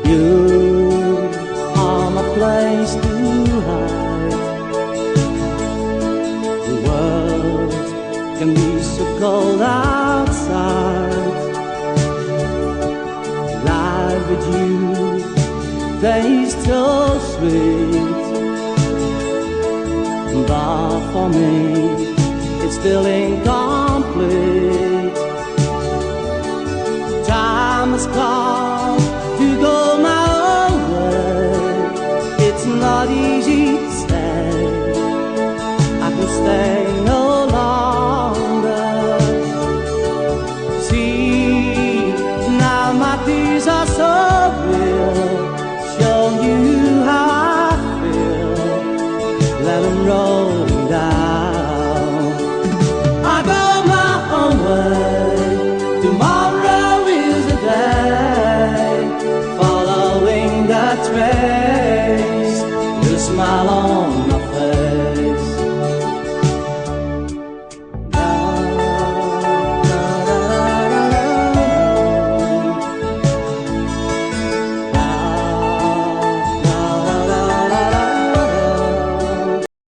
You are my place to hide. The world can be so cold outside. Life with you tastes so sweet, but for me it's still incomplete. Time has come to go my own way. It's not easy to stay. I can stay no longer. See, now my tears are so real, showing you how I feel. Let them roll down. I go my own way. Tomorrow is a day, following the trace. You smile on